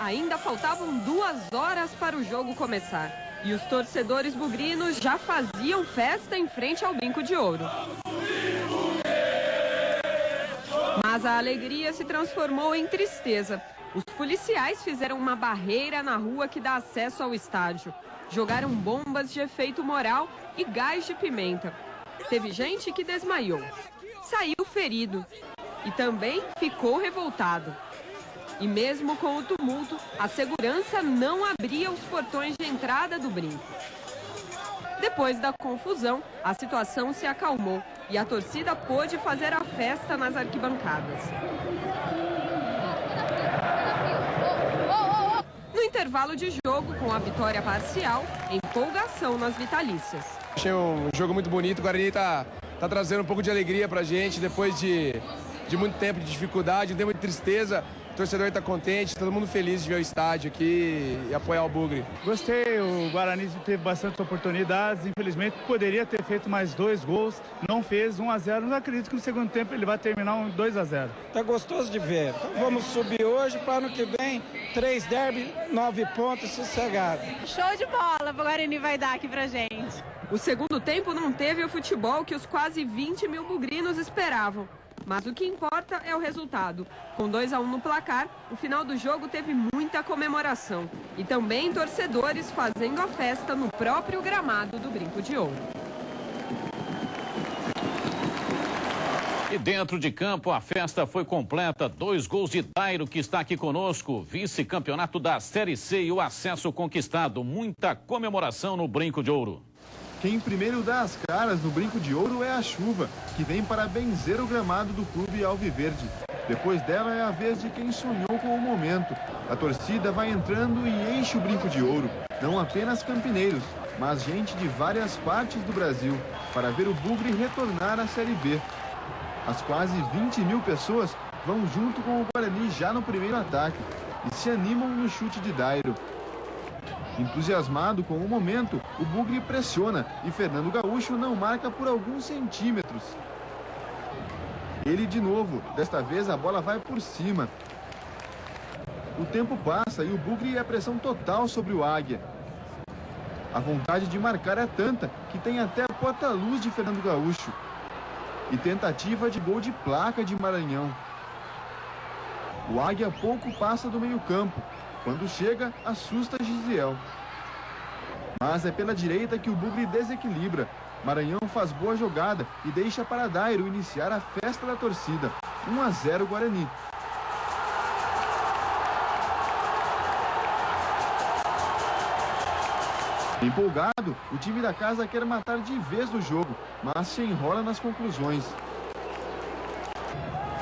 Ainda faltavam 2 horas para o jogo começar. E os torcedores bugrinos já faziam festa em frente ao Brinco de Ouro. Mas a alegria se transformou em tristeza. Os policiais fizeram uma barreira na rua que dá acesso ao estádio. Jogaram bombas de efeito moral e gás de pimenta. Teve gente que desmaiou, saiu ferido e também ficou revoltado. E mesmo com o tumulto, a segurança não abria os portões de entrada do Brinco. Depois da confusão, a situação se acalmou e a torcida pôde fazer a festa nas arquibancadas. No intervalo de jogo, com a vitória parcial, empolgação nas vitalícias. Achei um jogo muito bonito, o Guarani tá trazendo um pouco de alegria pra gente, depois de muito tempo de dificuldade, um tempo de tristeza. O torcedor está contente, todo mundo feliz de ver o estádio aqui e apoiar o Bugre. Gostei, o Guarani teve bastante oportunidades, infelizmente poderia ter feito mais 2 gols, não fez 1-0, não acredito que no segundo tempo ele vai terminar 2-0. Tá gostoso de ver, então vamos subir hoje para ano que vem, 3 derby, 9 pontos, sossegado. Show de bola o Guarani vai dar aqui pra gente. O segundo tempo não teve o futebol que os quase 20 mil bugrinos esperavam. Mas o que importa é o resultado. Com 2-1 no placar, o final do jogo teve muita comemoração. E também torcedores fazendo a festa no próprio gramado do Brinco de Ouro. E dentro de campo, a festa foi completa. 2 gols de Dairo, que está aqui conosco. Vice-campeonato da Série C e o acesso conquistado. Muita comemoração no Brinco de Ouro. Quem primeiro dá as caras no Brinco de Ouro é a chuva, que vem para benzer o gramado do clube alviverde. Depois dela é a vez de quem sonhou com o momento. A torcida vai entrando e enche o Brinco de Ouro. Não apenas campineiros, mas gente de várias partes do Brasil, para ver o Bugre retornar à Série B. As quase 20 mil pessoas vão junto com o Guarani já no primeiro ataque e se animam no chute de Dairo. Entusiasmado com o momento, o Bugre pressiona e Fernando Gaúcho não marca por alguns centímetros. Ele de novo, desta vez a bola vai por cima. O tempo passa e o Bugre é pressão total sobre o Águia. A vontade de marcar é tanta que tem até a porta-luz de Fernando Gaúcho. E tentativa de gol de placa de Maranhão. O Águia pouco passa do meio-campo. Quando chega, assusta Gisiel. Mas é pela direita que o Bugre desequilibra. Maranhão faz boa jogada e deixa para Dairo iniciar a festa da torcida. 1-0 Guarani. Empolgado, o time da casa quer matar de vez o jogo, mas se enrola nas conclusões.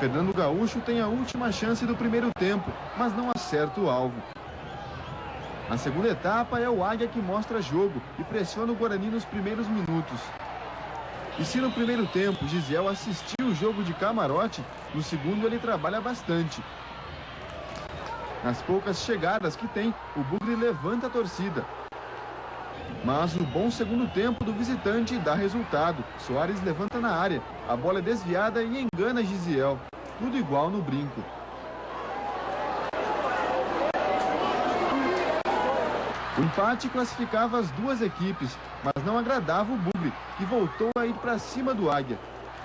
Fernando Gaúcho tem a última chance do primeiro tempo, mas não acerta o alvo. Na segunda etapa é o Águia que mostra jogo e pressiona o Guarani nos primeiros minutos. E se no primeiro tempo Gisiel assistiu o jogo de camarote, no segundo ele trabalha bastante. Nas poucas chegadas que tem, o Bugre levanta a torcida. Mas o bom segundo tempo do visitante dá resultado. Soares levanta na área, a bola é desviada e engana Gisiel. Tudo igual no Brinco. O empate classificava as duas equipes, mas não agradava o Bugre, que voltou a ir para cima do Águia.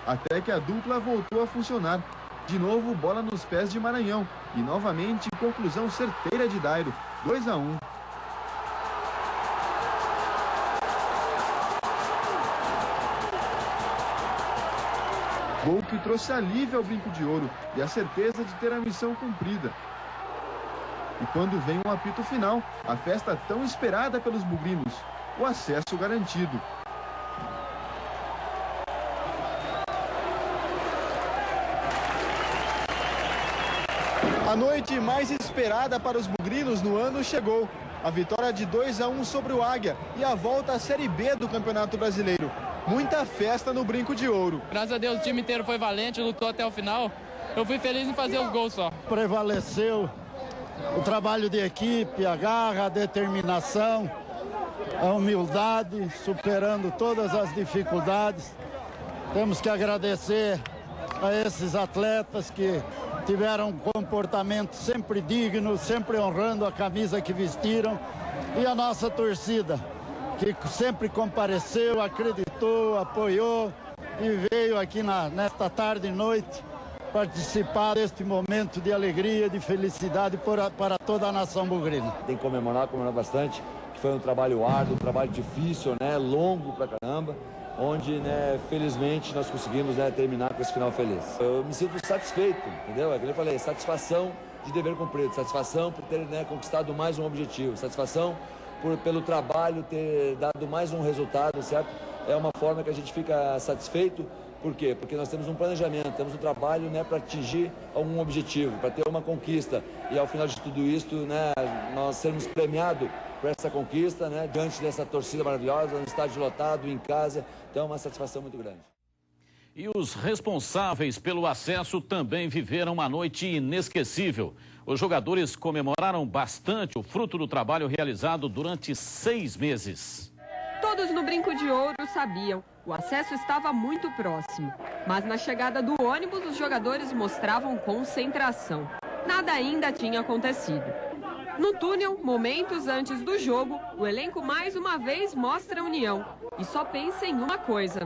Até que a dupla voltou a funcionar. De novo, bola nos pés de Maranhão. E novamente, conclusão certeira de Dairo. 2-1. Gol que trouxe alívio ao Brinco de Ouro e a certeza de ter a missão cumprida. E quando vem um apito final, a festa tão esperada pelos bugrinos, o acesso garantido. A noite mais esperada para os bugrinos no ano chegou. A vitória de 2-1 sobre o Águia e a volta à Série B do Campeonato Brasileiro. Muita festa no Brinco de Ouro. Graças a Deus o time inteiro foi valente, lutou até o final. Eu fui feliz em fazer os gols só. Prevaleceu o trabalho de equipe, a garra, a determinação, a humildade, superando todas as dificuldades. Temos que agradecer a esses atletas que tiveram um comportamento sempre digno, sempre honrando a camisa que vestiram. E a nossa torcida, que sempre compareceu, acreditou, apoiou e veio aqui nesta tarde e noite participar deste momento de alegria, de felicidade para toda a nação bugrina. Tem que comemorar bastante, que foi um trabalho árduo, um trabalho difícil, né, longo pra caramba, onde, né, felizmente nós conseguimos, né, terminar com esse final feliz. Eu me sinto satisfeito, entendeu? É que eu falei, satisfação de dever cumprido, satisfação por ter, né, conquistado mais um objetivo, satisfação pelo trabalho ter dado mais um resultado, certo? É uma forma que a gente fica satisfeito. Por quê? Porque nós temos um planejamento, temos um trabalho, né, para atingir algum objetivo, para ter uma conquista. E ao final de tudo isso, né, nós sermos premiados por essa conquista, né, diante dessa torcida maravilhosa, no estádio lotado, em casa. Então é uma satisfação muito grande. E os responsáveis pelo acesso também viveram uma noite inesquecível. Os jogadores comemoraram bastante o fruto do trabalho realizado durante 6 meses. Todos no Brinco de Ouro sabiam, o acesso estava muito próximo. Mas na chegada do ônibus, os jogadores mostravam concentração. Nada ainda tinha acontecido. No túnel, momentos antes do jogo, o elenco mais uma vez mostra união. E só pensa em uma coisa.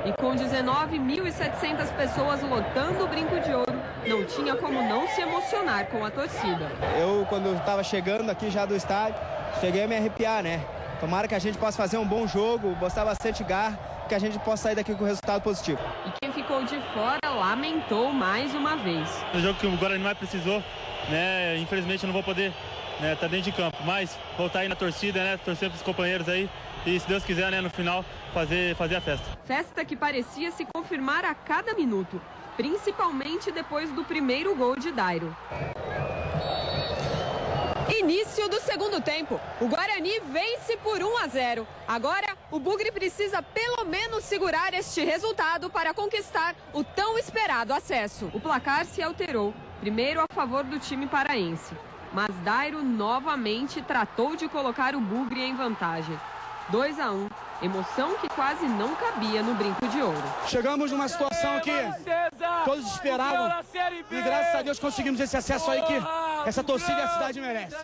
E com 19.700 pessoas lotando o Brinco de Ouro, não tinha como não se emocionar com a torcida. Eu, quando estava chegando aqui já do estádio, cheguei a me arrepiar, né? Tomara que a gente possa fazer um bom jogo, botar bastante garra, que a gente possa sair daqui com resultado positivo. E quem ficou de fora lamentou mais uma vez. No jogo que o Guarani mais precisou, né? Infelizmente eu não vou poder, né, tá dentro de campo, mas voltar aí na torcida, né? Torcer para os companheiros aí e, se Deus quiser, né, no final, fazer a festa. Festa que parecia se confirmar a cada minuto, principalmente depois do primeiro gol de Dairo. Início do segundo tempo. O Guarani vence por 1-0. Agora, o Bugre precisa pelo menos segurar este resultado para conquistar o tão esperado acesso. O placar se alterou, primeiro a favor do time paraense. Mas Dairo novamente tratou de colocar o Bugre em vantagem. 2-1. Emoção que quase não cabia no Brinco de Ouro. Chegamos numa situação que todos esperavam e graças a Deus conseguimos esse acesso aí que essa torcida e a cidade merece.